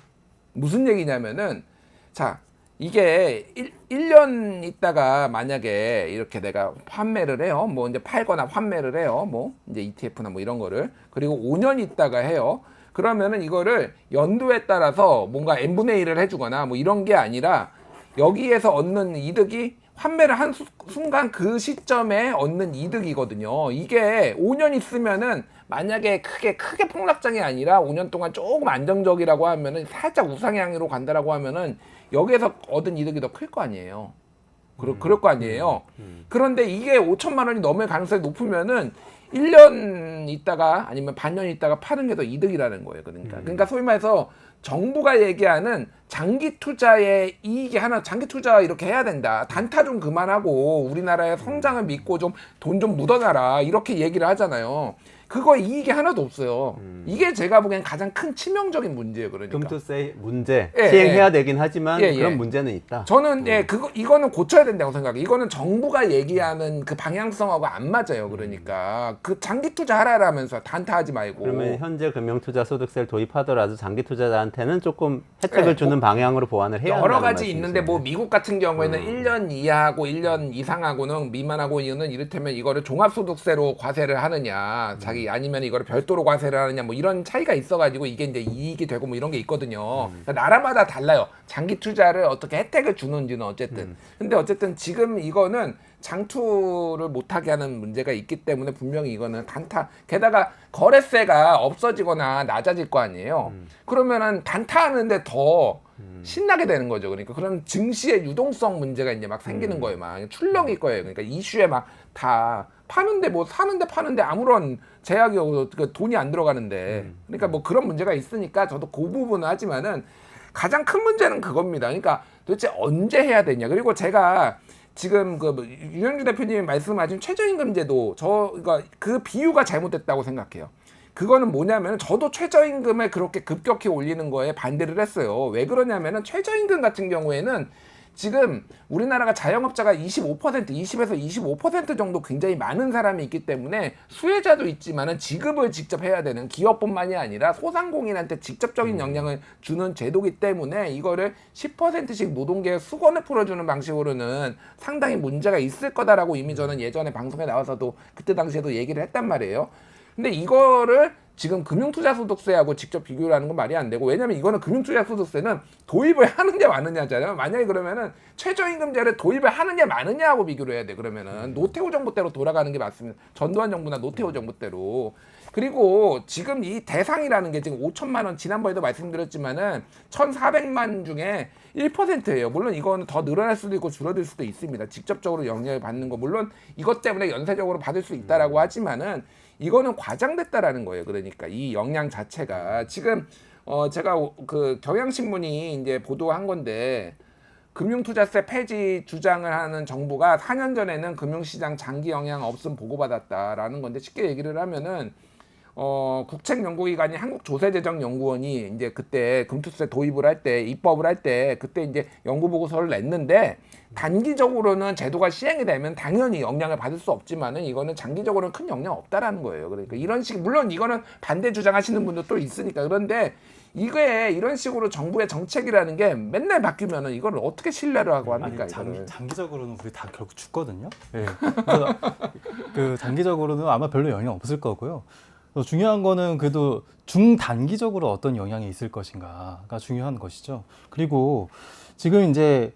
무슨 얘기냐면은 자, 이게 1년 있다가 만약에 이렇게 내가 판매를 해요. 뭐 이제 팔거나 판매를 해요. 뭐 이제 ETF나 뭐 이런 거를. 그리고 5년 있다가 해요. 그러면은 이거를 연도에 따라서 뭔가 n분의 1을 해주거나 뭐 이런 게 아니라 여기에서 얻는 이득이 환매를 한 순간 그 시점에 얻는 이득이거든요. 이게 5년 있으면은 만약에 크게 폭락장이 아니라 5년 동안 조금 안정적이라고 하면은 살짝 우상향으로 간다라고 하면은 여기에서 얻은 이득이 더 클 거 아니에요. 그럴 거 아니에요. 그런데 이게 5천만 원이 넘을 가능성이 높으면은 1년 있다가 아니면 반년 있다가 파는 게 더 이득이라는 거예요. 그러니까 소위 말해서 정부가 얘기하는 장기 투자의 이익이 하나, 장기 투자 이렇게 해야 된다. 단타 좀 그만하고 우리나라의 성장을 믿고 좀 돈 좀 묻어놔라. 이렇게 얘기를 하잖아요. 그거 이익이 하나도 없어요. 이게 제가 보기엔 가장 큰 치명적인 문제예요. 그러니까. 금투세 문제 예, 시행해야 되긴 하지만 예, 그런 예. 문제는 있다. 저는 이거는 고쳐야 된다고 생각해요. 이거는 정부가 얘기하는 그 방향성하고 안 맞아요. 그러니까 그 장기 투자하라면서 단타하지 말고. 그러면 현재 금융투자소득세를 도입하더라도 장기 투자자한테는 조금 혜택을 주는 방향으로 보완을 해야 여러 한다는 가지 있는데 뭐 말씀이시네요. 미국 같은 경우에는 1년 이하하고 1년 이상하고는 미만하고 이는 이를테면 이거를 종합소득세로 과세를 하느냐, 자기 아니면 이거를 별도로 과세를 하느냐, 뭐 이런 차이가 있어가지고 이게 이제 이익이 되고 뭐 이런 게 있거든요. 그러니까 나라마다 달라요. 장기 투자를 어떻게 혜택을 주는지는 어쨌든. 근데 어쨌든 지금 이거는 장투를 못하게 하는 문제가 있기 때문에 분명히 이거는 단타. 게다가 거래세가 없어지거나 낮아질 거 아니에요. 그러면은 단타하는데 더 신나게 되는 거죠. 그러니까 그런 증시의 유동성 문제가 이제 막 생기는 거예요. 막 출렁일 거예요. 그러니까 이슈에 막 다 파는데 뭐 사는데 파는데 아무런 제약이 없어 돈이 안 들어가는데 그러니까 뭐 그런 문제가 있으니까 저도 그 부분은 하지만은 가장 큰 문제는 그겁니다. 그러니까 도대체 언제 해야 되냐. 그리고 제가 지금 그 유영주 대표님이 말씀하신 최저임금제도 저가 그 비유가 잘못됐다고 생각해요. 그거는 뭐냐면 저도 최저임금을 그렇게 급격히 올리는 거에 반대를 했어요. 왜 그러냐면은 최저임금 같은 경우에는 지금 우리나라가 자영업자가 20에서 25% 정도 굉장히 많은 사람이 있기 때문에 수혜자도 있지만은 지급을 직접 해야 되는 기업뿐만이 아니라 소상공인한테 직접적인 영향을 주는 제도이기 때문에 이거를 10%씩 노동계의 수건을 풀어주는 방식으로는 상당히 문제가 있을 거다라고 이미 저는 예전에 방송에 나와서도 그때 당시에도 얘기를 했단 말이에요. 근데 이거를 지금 금융투자소득세하고 직접 비교를 하는 건 말이 안 되고, 왜냐면 이거는 금융투자소득세는 도입을 하느냐 마느냐잖아요. 만약에 그러면은 최저임금제를 도입을 하느냐 마느냐하고 비교를 해야 돼. 그러면은 노태우 정부 때로 돌아가는 게 맞습니다. 전두환 정부나 노태우 정부 때로. 그리고 지금 이 대상이라는 게 지금 5천만 원, 지난번에도 말씀드렸지만은 1,400만 중에 1%예요. 물론 이거는 더 늘어날 수도 있고 줄어들 수도 있습니다. 직접적으로 영향을 받는 거. 물론 이것 때문에 연쇄적으로 받을 수 있다라고 하지만은 이거는 과장됐다라는 거예요. 그러니까 이 영향 자체가 지금 제가 그 경향신문이 이제 보도한 건데, 금융투자세 폐지 주장을 하는 정부가 4년 전에는 금융시장 장기 영향 없음 보고받았다라는 건데, 쉽게 얘기를 하면은 국책연구기관이 한국조세재정연구원이 이제 그때 금투세 도입을 할 때, 입법을 할 때 그때 이제 연구 보고서를 냈는데, 단기적으로는 제도가 시행이 되면 당연히 영향을 받을 수 없지만은 이거는 장기적으로는 큰 영향 없다라는 거예요. 그러니까 이런 식, 물론 이거는 반대 주장하시는 분도 또 있으니까. 그런데 이게 이런 식으로 정부의 정책이라는 게 맨날 바뀌면은 이걸 어떻게 신뢰를 하고 합니까? 아니, 이거를. 장기적으로는 우리 다 결국 죽거든요. 예. 그래서 그 장기적으로는 아마 별로 영향 없을 거고요. 중요한 거는 그래도 중단기적으로 어떤 영향이 있을 것인가가 중요한 것이죠. 그리고 지금 이제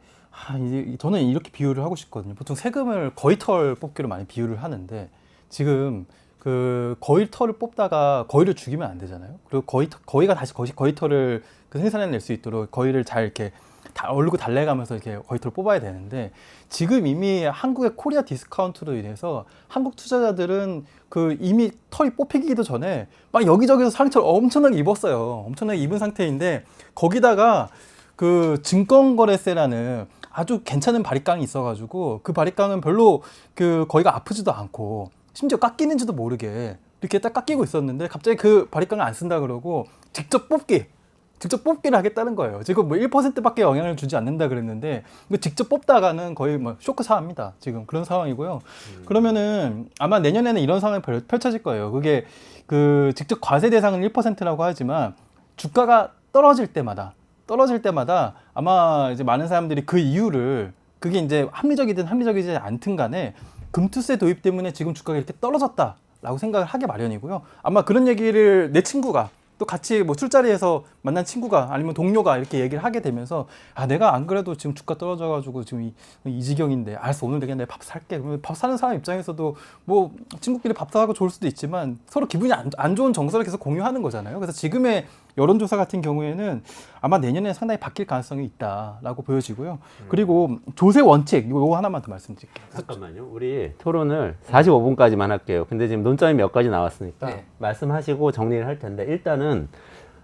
저는 이렇게 비유를 하고 싶거든요. 보통 세금을 거위털 뽑기로 많이 비유를 하는데, 지금 그 거위털을 뽑다가 거위를 죽이면 안 되잖아요. 그리고 거위가 다시 거위털을 생산해낼 수 있도록 거위를 잘 이렇게 얼고 달래가면서 이렇게 거위털을 뽑아야 되는데, 지금 이미 한국의 코리아 디스카운트로 인해서 한국 투자자들은 그 이미 털이 뽑히기도 전에 막 여기저기서 상처를 엄청나게 입었어요. 엄청나게 입은 상태인데, 거기다가 그 증권거래세라는 아주 괜찮은 바리깡이 있어가지고 그 바리깡은 별로 그 거기가 아프지도 않고 심지어 깎이는지도 모르게 이렇게 딱 깎이고 있었는데, 갑자기 그 바리깡을 안 쓴다 그러고 직접 뽑기를 하겠다는 거예요. 지금 뭐 1%밖에 영향을 주지 않는다 그랬는데, 직접 뽑다가는 거의 뭐 쇼크 사합니다. 지금 그런 상황이고요. 그러면은 아마 내년에는 이런 상황이 펼쳐질 거예요. 그게 그 직접 과세 대상은 1%라고 하지만 주가가 떨어질 때마다 아마 이제 많은 사람들이 그 이유를, 그게 이제 합리적이든 합리적이지 않든 간에 금투세 도입 때문에 지금 주가가 이렇게 떨어졌다라고 생각을 하게 마련이고요. 아마 그런 얘기를 내 친구가 또 같이 뭐 술자리에서 만난 친구가 아니면 동료가 이렇게 얘기를 하게 되면서 아 내가 안 그래도 지금 주가 떨어져가지고 지금 이 지경인데 알았어 오늘 내가 밥 살게. 그러면 밥 사는 사람 입장에서도 뭐 친구끼리 밥 사고 좋을 수도 있지만 서로 기분이 안 좋은 정서를 계속 공유하는 거잖아요. 그래서 지금의 여론조사 같은 경우에는 아마 내년에 상당히 바뀔 가능성이 있다라고 보여지고요. 그리고 조세 원칙 요거 하나만 더 말씀드릴게요. 잠깐만요. 우리 토론을 45분까지만 할게요. 근데 지금 논점이 몇 가지 나왔으니까 네. 말씀하시고 정리를 할 텐데 일단은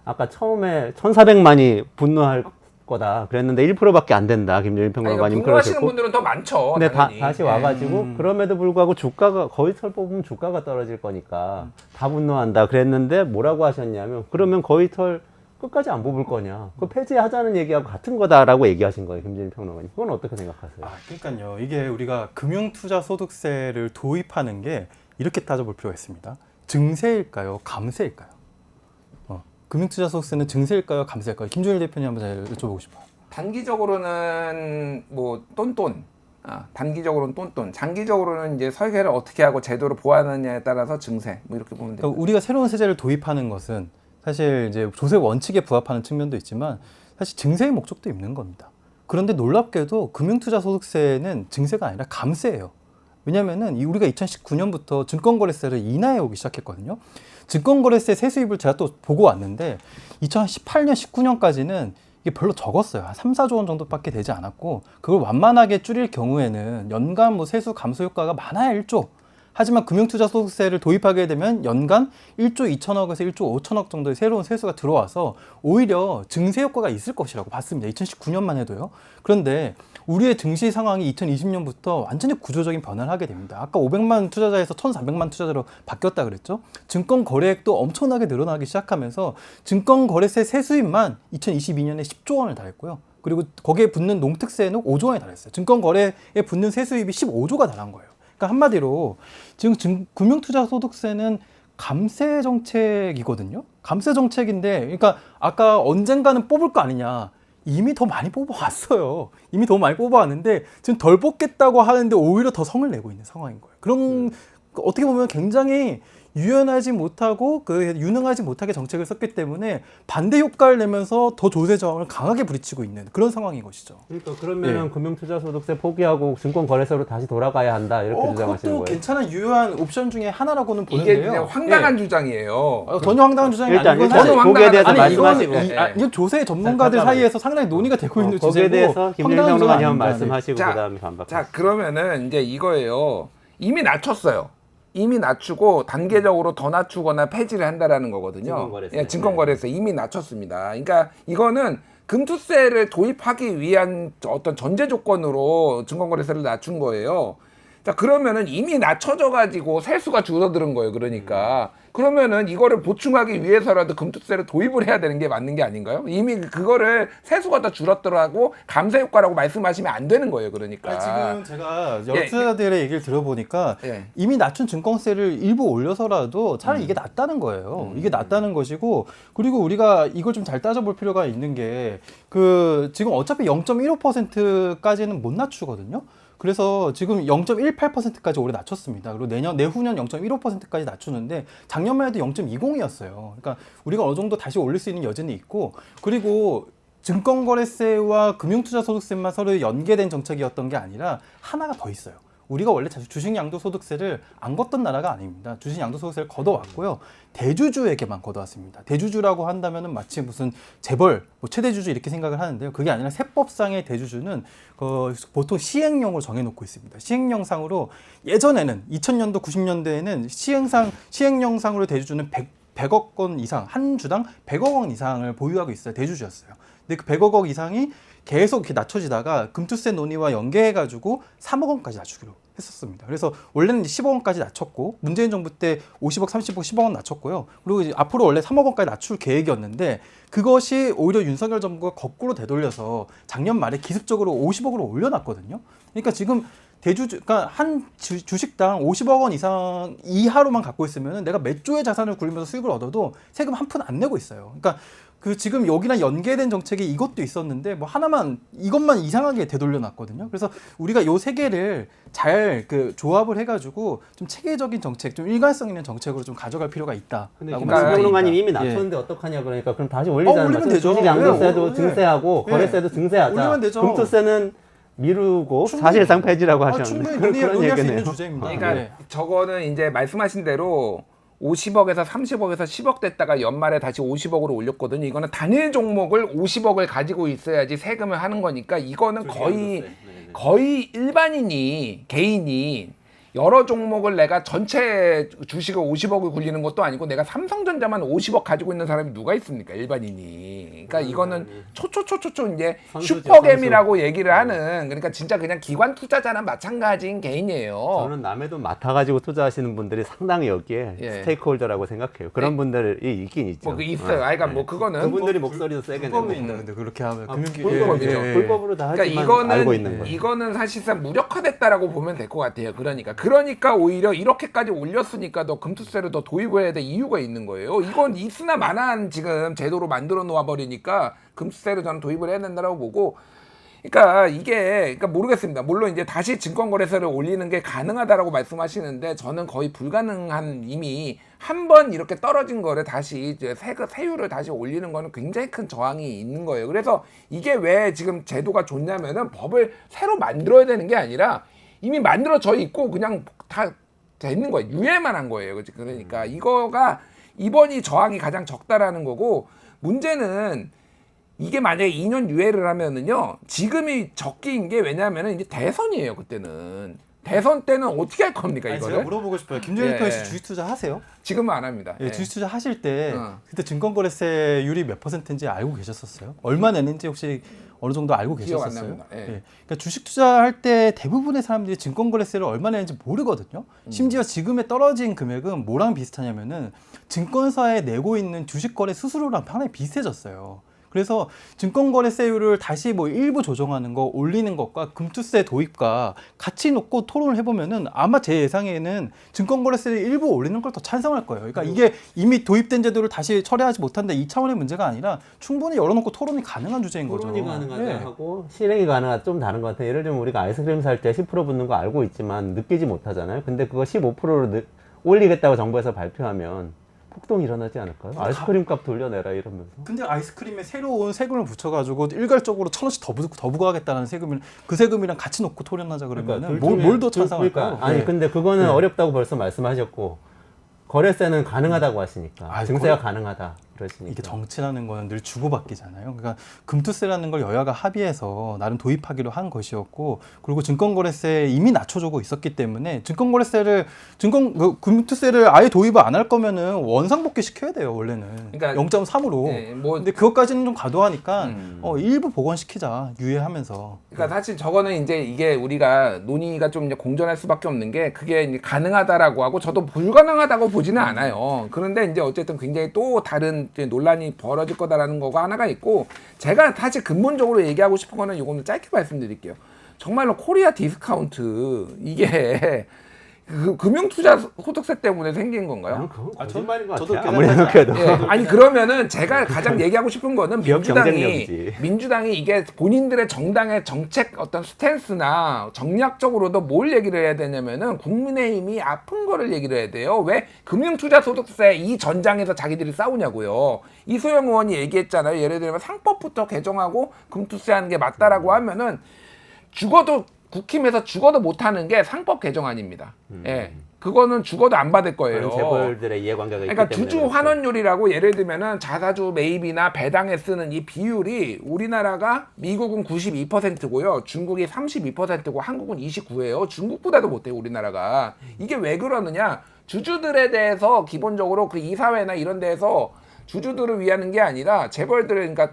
아까 처음에 1,400만이 분노할 거다 그랬는데 1%밖에 안 된다. 김준일 평론가님 분노하시는 그러셨고. 분들은 더 많죠. 근데 당연히. 다시 와가지고 그럼에도 불구하고 주가가 거의털 뽑으면 주가가 떨어질 거니까 다 분노한다 그랬는데 뭐라고 하셨냐면 그러면 거의털 끝까지 안 뽑을 거냐 그 폐지하자는 얘기하고 같은 거다라고 얘기하신 거예요. 김준일 평론가님 그건 어떻게 생각하세요? 아, 그러니까요. 이게 우리가 금융투자소득세를 도입하는 게 이렇게 따져볼 필요가 있습니다. 증세일까요? 감세일까요? 금융투자소득세는 증세일까요? 감세일까요? 김종일 대표님 한번 잘 여쭤보고 싶어요. 단기적으로는 뭐 똔똔, 단기적으로는 똔똔, 장기적으로는 이제 설계를 어떻게 하고 제도를 보완하느냐에 따라서 증세, 뭐 이렇게 보면 돼요. 그러니까 우리가 새로운 세제를 도입하는 것은 사실 이제 조세 원칙에 부합하는 측면도 있지만 사실 증세의 목적도 있는 겁니다. 그런데 놀랍게도 금융투자소득세는 증세가 아니라 감세예요. 왜냐면은 우리가 2019년부터 증권거래세를 인하해 오기 시작했거든요. 증권거래세 세수입을 제가 또 보고 왔는데 2018년, 19년까지는 이게 별로 적었어요. 한 3, 4조 원 정도밖에 되지 않았고 그걸 완만하게 줄일 경우에는 연간 뭐 세수 감소 효과가 많아야 1조. 하지만 금융투자소득세를 도입하게 되면 연간 1조 2천억에서 1조 5천억 정도의 새로운 세수가 들어와서 오히려 증세 효과가 있을 것이라고 봤습니다. 2019년만 해도요. 그런데 우리의 증시 상황이 2020년부터 완전히 구조적인 변화를 하게 됩니다. 아까 500만 투자자에서 1,400만 투자자로 바뀌었다 그랬죠. 증권 거래액도 엄청나게 늘어나기 시작하면서 증권 거래세 세수입만 2022년에 10조 원을 달했고요. 그리고 거기에 붙는 농특세는 5조 원에 달했어요. 증권 거래에 붙는 세수입이 15조가 달한 거예요. 그러니까 한마디로 지금 금융투자소득세는 감세 정책이거든요. 감세 정책인데, 그러니까 아까 언젠가는 뽑을 거 아니냐. 이미 더 많이 뽑아왔어요. 이미 더 많이 뽑아왔는데 지금 덜 뽑겠다고 하는데 오히려 더 성을 내고 있는 상황인 거예요. 그런 어떻게 보면 굉장히 유연하지 못하고 유능하지 못하게 정책을 썼기 때문에 반대 효과를 내면서 더 조세 저항을 강하게 부딪히고 있는 그런 상황인 것이죠. 그러니까 그러면 금융투자소득세 포기하고 증권거래소로 다시 돌아가야 한다 이렇게 주장하시는 그것도 거예요. 괜찮은 유효한 옵션 중에 하나라고는 이게 보는데요. 그냥 황당한 예. 주장이에요. 전혀 황당한 주장이 일단 아니고 일단 저는 거기에 대해서 황당하다. 아니 말씀하시고 이건 조세 전문가들 잠깐만요. 사이에서 상당히 논의가 되고 있는 거기에 주제고 대해서 김준일 황당한 주장은 평론가님 아닙니다. 말씀하시고 자, 그다음에 반박하세요. 자, 그러면은 이제 이거예요. 이미 낮췄어요. 이미 낮추고 단계적으로 더 낮추거나 폐지를 한다라는 거거든요. 증권거래세. 예, 증권거래세 이미 낮췄습니다. 그러니까 이거는 금투세를 도입하기 위한 어떤 전제 조건으로 증권거래세를 낮춘 거예요. 자, 그러면은 이미 낮춰져 가지고 세수가 줄어드는 거예요. 그러니까 그러면은 이거를 보충하기 위해서라도 금투세를 도입을 해야 되는 게 맞는 게 아닌가요? 이미 그거를 세수가 더 줄었더라고 감세 효과라고 말씀하시면 안 되는 거예요. 그러니까 지금 제가 여러 예, 투자자들의 얘기를 들어보니까 예. 이미 낮춘 증권세를 일부 올려서라도 차라리 이게 낫다는 거예요. 이게 낫다는 것이고 그리고 우리가 이걸 좀 잘 따져볼 필요가 있는 게 지금 어차피 0.15%까지는 못 낮추거든요. 그래서 지금 0.18%까지 올해 낮췄습니다. 그리고 내후년 0.15%까지 낮추는데 작년만 해도 0.20이었어요. 그러니까 우리가 어느 정도 다시 올릴 수 있는 여지는 있고 그리고 증권거래세와 금융투자소득세만 서로 연계된 정책이었던 게 아니라 하나가 더 있어요. 우리가 원래 주식양도소득세를 안 걷던 나라가 아닙니다. 주식양도소득세를 걷어왔고요. 대주주에게만 걷어왔습니다. 대주주라고 한다면은 마치 무슨 재벌, 최대주주 이렇게 생각을 하는데요. 그게 아니라 세법상의 대주주는 보통 시행령으로 정해놓고 있습니다. 시행령상으로 예전에는 2000년도, 90년대에는 시행령상으로 대주주는 100억 원 이상, 한 주당 100억 원 이상을 보유하고 있어요. 대주주였어요. 근데 그 100억 원 이상이 계속 이렇게 낮춰지다가 금투세 논의와 연계해가지고 3억 원까지 낮추기로 했었습니다. 그래서 원래는 10억 원까지 낮췄고 문재인 정부 때 50억, 30억, 10억 원 낮췄고요. 그리고 이제 앞으로 원래 3억 원까지 낮출 계획이었는데 그것이 오히려 윤석열 정부가 거꾸로 되돌려서 작년 말에 기습적으로 50억으로 올려놨거든요. 그러니까 지금 그러니까 한 주식당 50억 원 이상 이하로만 갖고 있으면 내가 몇 조의 자산을 굴리면서 수익을 얻어도 세금 한 푼 안 내고 있어요. 그러니까 그 지금 여기랑 연계된 정책이 이것도 있었는데 뭐 하나만 이것만 이상하게 되돌려놨거든요. 그래서 우리가 요 세 개를 잘 그 조합을 해가지고 좀 체계적인 정책, 좀 일관성 있는 정책으로 좀 가져갈 필요가 있다. 근데 라고 그러니까 김평론가님 이미 말씀드립니다. 낮췄는데 어떡하냐 그러니까 그럼 다시 올리자는 올리면 말씀. 되죠. 주식양도세도 예, 증세하고 예. 거래세도 증세하자. 올리면 되죠. 금투세는 미루고 충분히- 사실상 폐지라고 아, 하셨는데 충분히 그런 논의할 수 있는 얘기네요. 주제입니다. 그러니까 네. 저거는 이제 말씀하신 대로 50억에서 30억에서 10억 됐다가 연말에 다시 50억으로 올렸거든요. 이거는 단일 종목을 50억을 가지고 있어야지 세금을 하는 거니까 이거는 거의 일반인이 개인이 여러 종목을 내가 전체 주식을 50억을 굴리는 것도 아니고 내가 삼성전자만 50억 가지고 있는 사람이 누가 있습니까? 일반인이. 그러니까 이거는 초초초초초 이제 선수죠, 슈퍼겜이라고 얘기를 하는 그러니까 진짜 그냥 기관 투자자나 마찬가지인 개인이에요. 저는 남의 돈 맡아가지고 투자하시는 분들이 상당히 여기에 예. 스테이크홀더라고 생각해요. 그런 분들이 있긴 있죠. 뭐 그 있어요. 아, 그러니까 뭐 그거는 그분들이 목소리도 세게 내고. 불법입니다. 근데 그렇게 하면 불법이죠. 불법으로 다 그러니까 하지만 알고 있는 거예요. 이거는 사실상 무력화됐다라고 보면 될 것 같아요. 그러니까 오히려 이렇게까지 올렸으니까 너 금투세를 더 도입을 해야 될 이유가 있는 거예요. 이건 있으나 마나한 지금 제도로 만들어 놓아 버리니까 금투세를 저는 도입을 해야 된다라고 보고. 그러니까 그러니까 모르겠습니다. 물론 이제 다시 증권거래세를 올리는 게 가능하다라고 말씀하시는데 저는 거의 불가능한 이미 한 번 이렇게 떨어진 거를 다시 이제 세율을 다시 올리는 거는 굉장히 큰 저항이 있는 거예요. 그래서 이게 왜 지금 제도가 좋냐면은 법을 새로 만들어야 되는 게 아니라 이미 만들어져 있고 그냥 다 되는 거예요. 유예만 한 거예요. 그러니까 이거가 이번이 저항이 가장 적다라는 거고 문제는 이게 만약에 2년 유예를 하면은요 지금이 적기인 게 왜냐하면은 이제 대선이에요. 그때는 대선 때는 어떻게 할 겁니까 아니, 제가 이거를? 물어보고 싶어요. 김종인 예. 대표 씨 주식 투자 하세요? 지금은 안 합니다. 예, 예. 주식 투자 하실 때 어. 그때 증권거래세율이 몇 %인지 알고 계셨었어요? 얼마 내는지 혹시 어느 정도 알고 기억 안 계셨었어요? 납니다. 예. 그러니까 주식 투자할 때 대부분의 사람들이 증권거래세를 얼마 내는지 모르거든요. 심지어 지금에 떨어진 금액은 뭐랑 비슷하냐면은 증권사에 내고 있는 주식거래 수수료랑 상당히 비슷해졌어요. 그래서 증권거래세율을 다시 뭐 일부 조정하는 거 올리는 것과 금투세 도입과 같이 놓고 토론을 해보면은 아마 제 예상에는 증권거래세를 일부 올리는 걸 더 찬성할 거예요. 그러니까 이게 이미 도입된 제도를 다시 처리하지 못한다 이 차원의 문제가 아니라 충분히 열어놓고 토론이 가능한 주제인 거죠. 토론이 가능하다 예. 하고 실행이 가능하다 좀 다른 것 같아요. 예를 들면 우리가 아이스크림 살 때 10% 붙는 거 알고 있지만 느끼지 못하잖아요. 근데 그거 15%로 올리겠다고 정부에서 발표하면 폭동이 일어나지 않을까요? 아이스크림 값 돌려내라 이러면서. 근데 아이스크림에 새로운 세금을 붙여가지고 일괄적으로 1,000원씩 더 부과하겠다는 세금을 그 세금이랑 같이 놓고 토론하자 그러면은 뭘 더 찬성할까요? 그러니까, 아니 네. 근데 그거는 네. 어렵다고 벌써 말씀하셨고 거래세는 가능하다고 하시니까 아, 증세가 가능하다 그러시니까. 이게 정치라는 거는 늘 주고받기잖아요. 그러니까 금투세라는 걸 여야가 합의해서 나름 도입하기로 한 것이었고, 그리고 증권거래세 이미 낮춰주고 있었기 때문에 금투세를 아예 도입을 안 할 거면은 원상복귀 시켜야 돼요 원래는. 그러니까 0.3으로. 네, 뭐 근데 그것까지는 좀 과도하니까 일부 복원시키자 유예하면서. 그러니까 사실 저거는 이제 이게 우리가 논의가 좀 이제 공존할 수밖에 없는 게 그게 이제 가능하다라고 하고 저도 불가능하다고 보지는 않아요. 그런데 이제 어쨌든 굉장히 또 다른 이제 논란이 벌어질 거다라는 거가 하나가 있고 제가 사실 근본적으로 얘기하고 싶은 거는 이거는 짧게 말씀드릴게요. 정말로 코리아 디스카운트 이게 그 금융투자 소득세 때문에 생긴 건가요? 그건 거짓말인 것 저도 같아요. 그렇게 아무리 생각해도. 예, 아니 그러면은 제가 가장 얘기하고 싶은 거는 기업 경쟁력이지. 민주당이 이게 본인들의 정당의 정책 어떤 스탠스나 정략적으로도 뭘 얘기를 해야 되냐면은 국민의힘이 아픈 거를 얘기를 해야 돼요. 왜 금융투자소득세 이 전장에서 자기들이 싸우냐고요. 이소영 의원이 얘기했잖아요. 예를 들면 상법부터 개정하고 금투세하는 게 맞다라고 하면은 국힘에서 죽어도 못하는 게 상법 개정안입니다. 예, 그거는 죽어도 안 받을 거예요. 재벌들의 이해관계가 있기 그러니까 때문에. 주주 그렇죠. 환원율이라고 예를 들면은 자사주 매입이나 배당에 쓰는 이 비율이 우리나라가 미국은 92%고요. 중국이 32%고 한국은 29예요. 중국보다도 못해요, 우리나라가. 이게 왜 그러느냐? 주주들에 대해서 기본적으로 그 이사회나 이런 데에서 주주들을 위하는 게 아니라 재벌들을 그러니까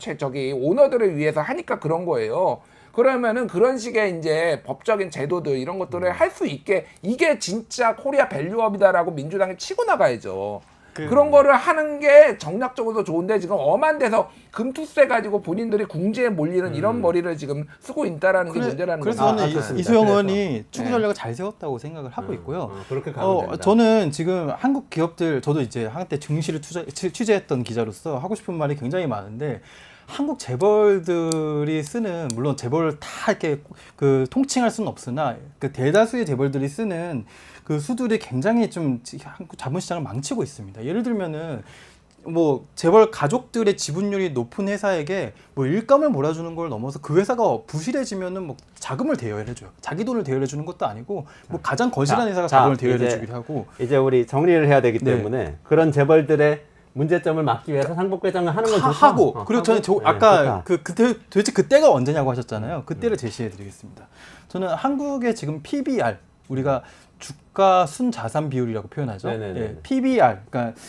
오너들을 위해서 하니까 그런 거예요. 그러면은 그런 식의 이제 법적인 제도들 이런 것들을 할 수 있게 이게 진짜 코리아 밸류업이다라고 민주당이 치고 나가야죠. 그런 거를 하는 게 정략적으로도 좋은데 지금 엄한 데서 금투세 가지고 본인들이 궁지에 몰리는 이런 머리를 지금 쓰고 있다라는 게 문제라는 거죠. 그래서 저는 그렇습니다. 이수영 그래서. 의원이 추구 전략을 잘 세웠다고 생각을 하고 있고요. 그렇게 가면 된다. 저는 지금 한국 기업들, 저도 이제 한때 증시를 취재했던 기자로서 하고 싶은 말이 굉장히 많은데, 한국 재벌들이 쓰는, 물론 재벌을 다 이렇게 그 통칭할 수는 없으나 그 대다수의 재벌들이 쓰는 그 수들이 굉장히 좀 한국 자본시장을 망치고 있습니다. 예를 들면은 뭐 재벌 가족들의 지분율이 높은 회사에게 뭐 일감을 몰아주는 걸 넘어서 그 회사가 부실해지면은 뭐 자금을 대여해줘요. 자기 돈을 대여해주는 것도 아니고 뭐 가장 거실한 회사가 자금을 대여해주기도 하고. 이제 우리 정리를 해야 되기 네. 때문에 그런 재벌들의 문제점을 막기 위해서 상복개정을 하는 건 좋다. 하고 그리고 저는 아까 좋다. 그때 도대체 그때가 언제냐고 하셨잖아요. 그때를 제시해드리겠습니다. 저는 한국의 지금 PBR, 우리가 주가 순자산 비율이라고 표현하죠. 네네네. 예, PBR, 그러니까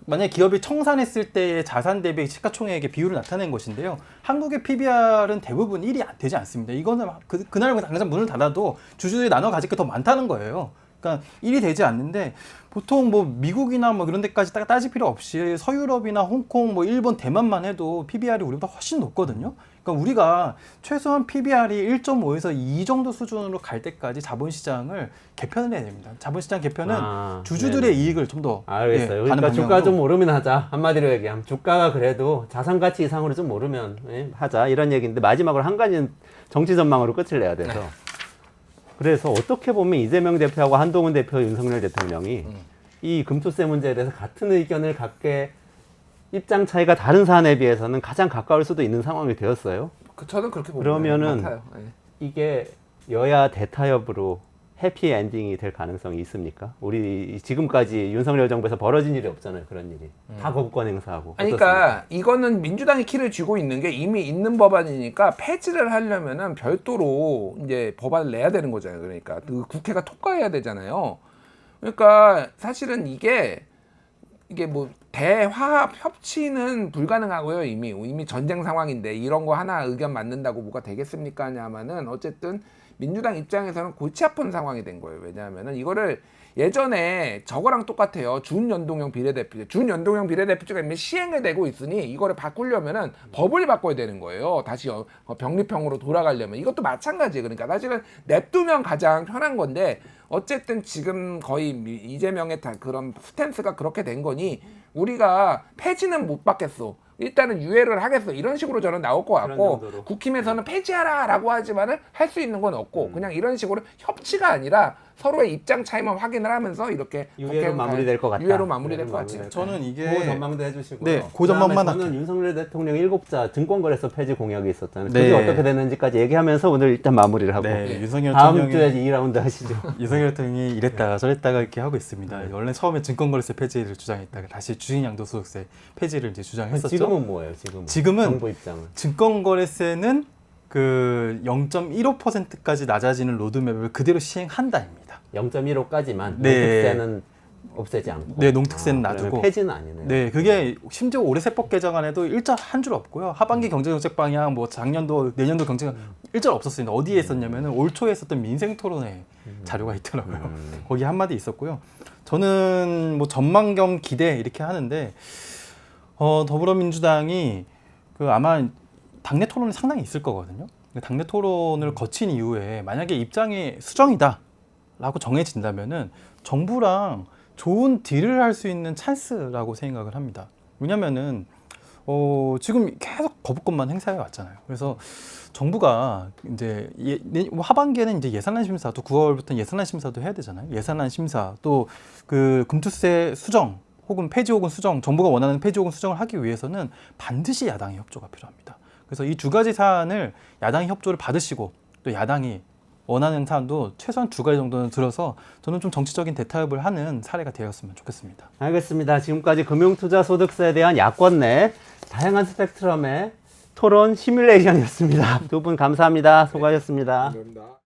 만약 기업이 청산했을 때의 자산 대비 시가총액의 비율을 나타낸 것인데요. 한국의 PBR은 대부분 1이 되지 않습니다. 이거는 그날 당장 문을 닫아도 주주들이 나눠 가질 게 더 많다는 거예요. 그러니까 1이 되지 않는데, 보통 뭐 미국이나 뭐 이런 데까지 따질 필요 없이 서유럽이나 홍콩, 뭐 일본, 대만만 해도 PBR이 우리보다 훨씬 높거든요. 그러니까 우리가 최소한 PBR이 1.5에서 2 정도 수준으로 갈 때까지 자본시장을 개편을 해야 됩니다. 자본시장 개편은 주주들의 네네. 이익을 좀 더 알겠어요. 그러니까 주가 좀 오르면 하자. 한마디로 얘기하면 주가가 그래도 자산 가치 이상으로 좀 오르면 하자, 이런 얘기인데, 마지막으로 한 가지는 정치 전망으로 끝을 내야 돼서. 그래서 어떻게 보면 이재명 대표하고 한동훈 대표, 윤석열 대통령이 이 금투세 문제에 대해서 같은 의견을 갖게, 입장 차이가 다른 사안에 비해서는 가장 가까울 수도 있는 상황이 되었어요. 저는 그렇게 봅니다. 그러면은 같아요. 예. 이게 여야 대타협으로 해피 엔딩이 될 가능성이 있습니까? 우리 지금까지 윤석열 정부에서 벌어진 일이 없잖아요. 그런 일이. 다 거부권 행사하고. 아니, 어떻습니까? 그러니까 이거는 민주당이 키를 쥐고 있는 게 이미 있는 법안이니까 폐지를 하려면은 별도로 이제 법안을 내야 되는 거잖아요. 그러니까 그 국회가 통과해야 되잖아요. 그러니까 사실은 이게 뭐 대화합 협치는 불가능하고요. 이미 전쟁 상황인데 이런 거 하나 의견 맞는다고 뭐가 되겠습니까? 하냐면은 어쨌든 민주당 입장에서는 골치 아픈 상황이 된 거예요. 왜냐하면은 이거를 예전에 저거랑 똑같아요. 준연동형 비례대표제. 준연동형 비례대표제가 이미 시행이 되고 있으니 이거를 바꾸려면은 법을 바꿔야 되는 거예요. 다시 병립형으로 돌아가려면. 이것도 마찬가지예요. 그러니까 사실은 냅두면 가장 편한 건데, 어쨌든 지금 거의 이재명의 그런 스탠스가 그렇게 된 거니 우리가 폐지는 못 받겠어. 일단은 유예를 하겠어. 이런 식으로 저는 나올 것 같고, 국힘에서는 폐지하라라고 하지만은 할 수 있는 건 없고, 그냥 이런 식으로 협치가 아니라 서로의 입장 차이만 확인을 하면서 이렇게 유예로 마무리될 것 같다. 유예로 마무리될 것 같아요. 저는 이게 그 전망도 해주시고요. 네, 그 전망만 저는 윤석열 대통령 7자 증권거래소 폐지 공약이 있었잖아요. 네. 그게 어떻게 되는지까지 얘기하면서 오늘 일단 마무리를 하고, 네, 윤석열 다음 대통령이 주에 2라운드 하시죠. 윤석열 대통령이 이랬다가 저랬다가 이렇게 하고 있습니다. 원래 처음에 증권거래세 폐지를 주장했다가 다시 주식양도소득세 폐지를 이제 주장했었죠. 지금은 뭐예요? 지금은 정부 입장은. 증권거래세는 그 0.15%까지 낮아지는 로드맵을 그대로 시행한다입니다. 0.15까지만 네. 농특세는 없애지 않고. 네, 농특세는 그러면 놔두고. 폐지는 아니네요. 네, 그게 심지어 올해 세법 개정안에도 일절 한 줄 없고요. 하반기 경제정책 방향, 뭐 작년도, 내년도 경제 일절 없었습니다. 어디에 있었냐면은 올 초에 있었던 민생 토론회 자료가 있더라고요. 거기 한마디 있었고요. 저는 뭐 전망 겸 기대 이렇게 하는데, 더불어민주당이 그 아마 당내 토론이 상당히 있을 거거든요. 당내 토론을 거친 이후에 만약에 입장이 수정이다라고 정해진다면은 정부랑 좋은 딜을 할 수 있는 찬스라고 생각을 합니다. 왜냐면은 지금 계속 거부권만 행사해 왔잖아요. 그래서 정부가 이제 하반기에는 이제 예산안 심사도 9월부터 예산안 심사도 해야 되잖아요. 예산안 심사 또 그 금투세 수정 혹은 폐지 혹은 수정, 정부가 원하는 폐지 혹은 수정을 하기 위해서는 반드시 야당의 협조가 필요합니다. 그래서 이 두 가지 사안을 야당의 협조를 받으시고 또 야당이 원하는 사안도 최소한 2가지 정도는 들어서 저는 좀 정치적인 대타협을 하는 사례가 되었으면 좋겠습니다. 알겠습니다. 지금까지 금융투자소득세에 대한 야권 내 다양한 스펙트럼의 토론 시뮬레이션이었습니다. 두 분 감사합니다. 수고하셨습니다. 감사합니다.